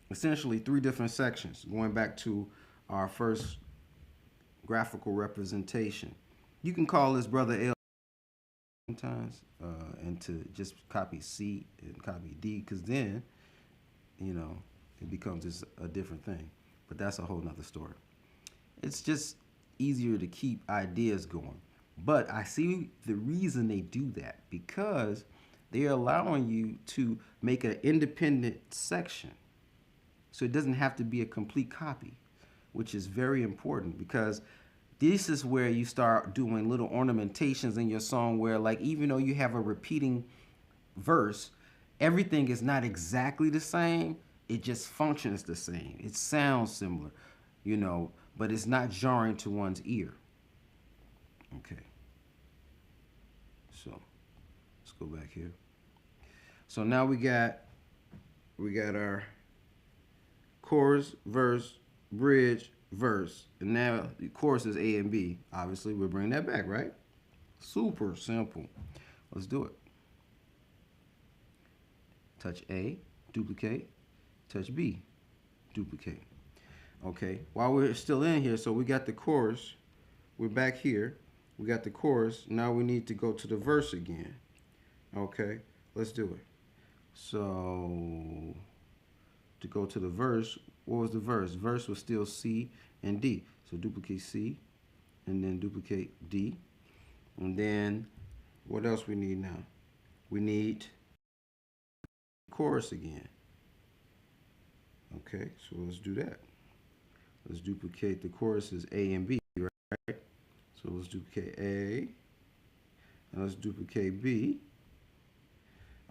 essentially three different sections going back to our first graphical representation. You can call this brother L sometimes and to just copy C and copy D, because then, you know, it becomes just a different thing. But that's a whole nother story. It's just easier to keep ideas going. But I see the reason they do that, because they're allowing you to make an independent section. So it doesn't have to be a complete copy, which is very important, because this is where you start doing little ornamentations in your song where, like, even though you have a repeating verse, everything is not exactly the same. It just functions the same. It sounds similar, you know, but it's not jarring to one's ear. Okay. So let's go back here. So now we got our chorus, verse, bridge, verse, and now the chorus is A and B. Obviously, we'll bring that back, right? Super simple. Let's do it. Touch A, duplicate. Touch B, duplicate. Okay, while we're still in here, so we got the chorus. We're back here. We got the chorus. Now we need to go to the verse again. Okay, let's do it. So to go to the verse, what was the verse? Verse was still C and D. So duplicate C and then duplicate D. And then what else we need now? We need chorus again. Okay, so let's do that. Let's duplicate the choruses A and B, right? So let's duplicate A, and let's duplicate B.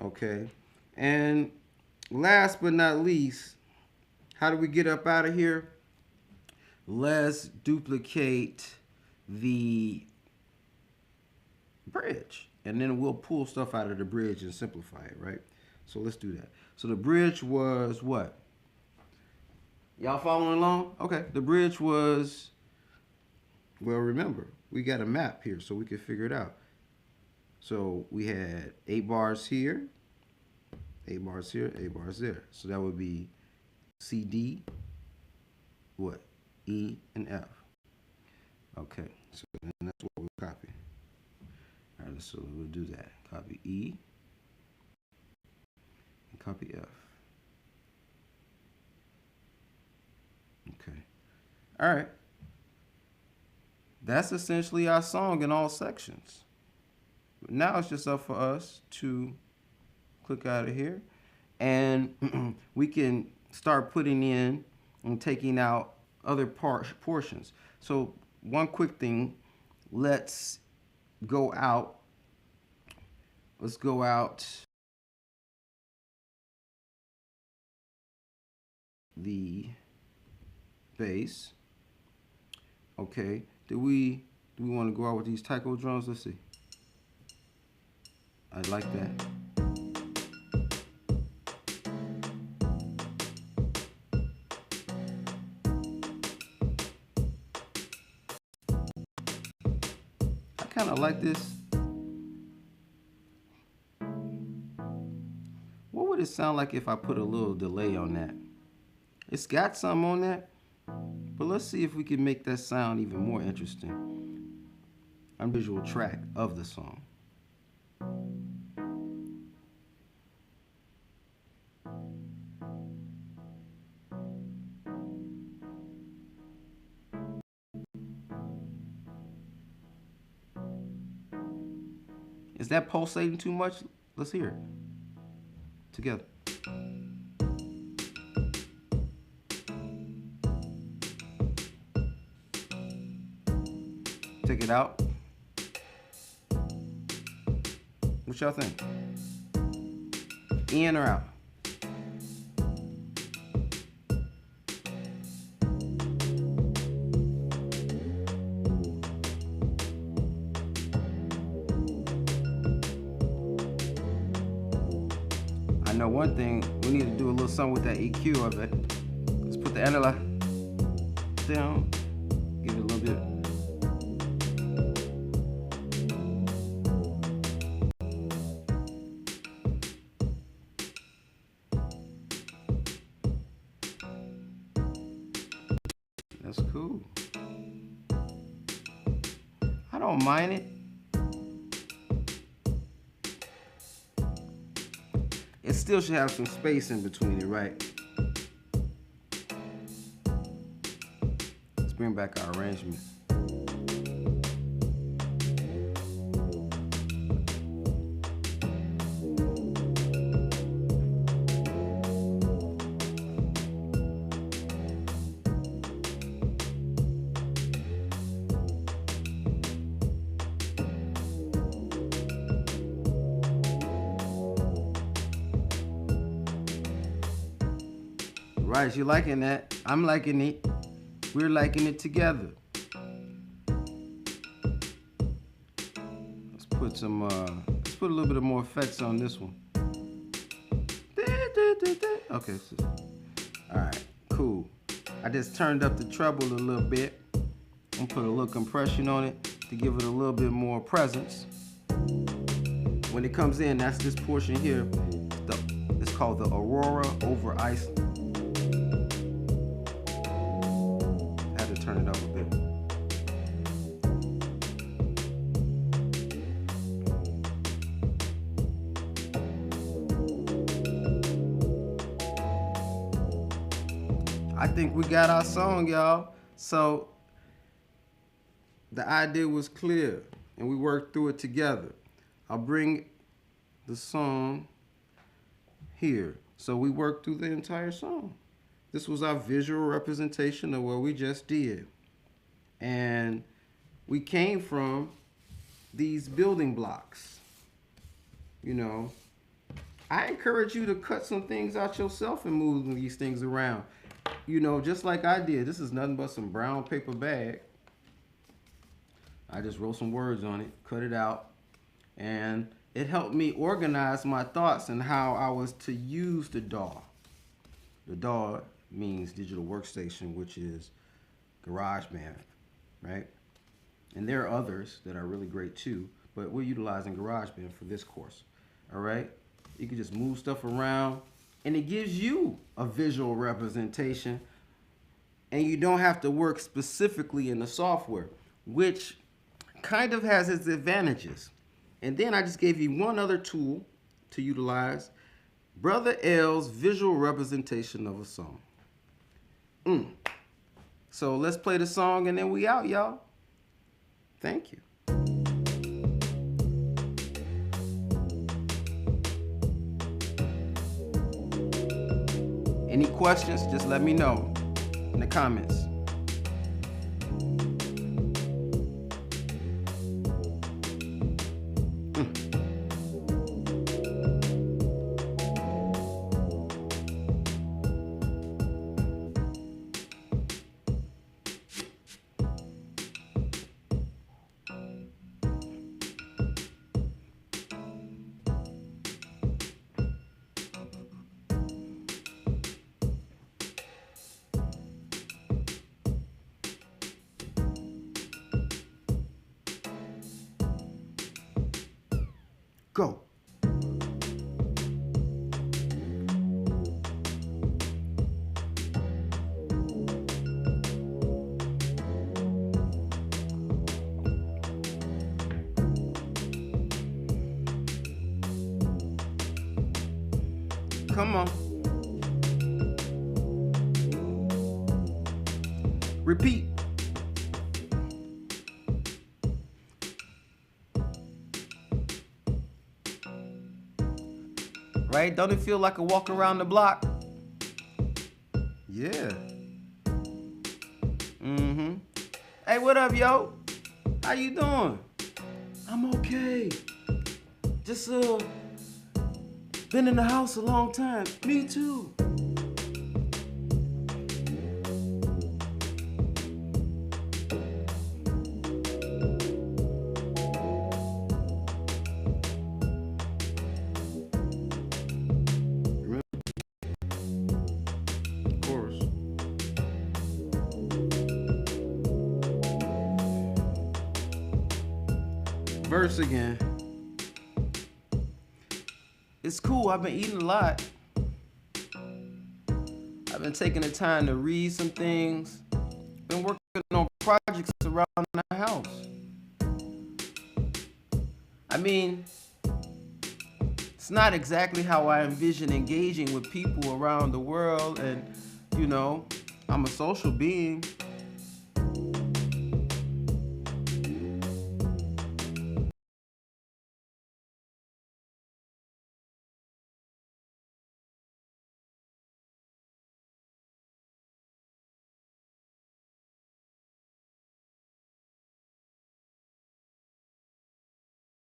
Okay, and last but not least, how do we get up out of here? Let's duplicate the bridge, and then we'll pull stuff out of the bridge and simplify it, right? So let's do that. So the bridge was what? Y'all following along? Okay, the bridge was, well, remember, we got a map here so we could figure it out. So we had 8 bars here, 8 bars here, 8 bars there. So that would be C, D, what? E, and F. Okay, so then that's what we'll copy. All right, so we'll do that. Copy E and copy F. Okay. All right. That's essentially our song in all sections. Now it's just up for us to click out of here, and we can start putting in and taking out other portions. So one quick thing, let's go out. Let's go out the bass. Okay. Do we want to go out with these taiko drums? Let's see. I like that. I kind of like this. What would it sound like if I put a little delay on that? It's got some on that, but let's see if we can make that sound even more interesting. A visual track of the song. Is that pulsating too much? Let's hear it together. Take it out. What y'all think? In or out? I know one thing, we need to do a little something with that EQ of it. Let's put the analog down, give it a little bit. That's cool. I don't mind it. It still should have some space in between it, right? Let's bring back our arrangement. Right, you liking that? I'm liking it. We're liking it together. Let's put some, let's put a little bit of more effects on this one. Okay, all right, cool. I just turned up the treble a little bit. I'm gonna put a little compression on it to give it a little bit more presence. When it comes in, that's this portion here. It's called the Aurora over Iceland. Turn it up a bit. I think we got our song, y'all. So the idea was clear and we worked through it together. I'll bring the song here. So we worked through the entire song. This was our visual representation of what we just did. And we came from these building blocks. You know, I encourage you to cut some things out yourself and move these things around. You know, just like I did. This is nothing but some brown paper bag. I just wrote some words on it, cut it out, and it helped me organize my thoughts and how I was to use the DAW. The DAW means digital workstation, which is GarageBand, right? And there are others that are really great too, but we're utilizing GarageBand for this course, all right? You can just move stuff around, and it gives you a visual representation, and you don't have to work specifically in the software, which kind of has its advantages. And then I just gave you one other tool to utilize, Brother L's visual representation of a song. So let's play the song and then we out, y'all. Thank you. Any questions, just let me know in the comments. Go. Come on. Repeat. Right? Don't it feel like a walk around the block? Yeah. Hey, what up, yo? How you doing? I'm okay. Just been in the house a long time. Me too. Verse again. It's cool. I've been eating a lot. I've been taking the time to read some things. Been working on projects around the house. I mean, it's not exactly how I envision engaging with people around the world, and you know, I'm a social being.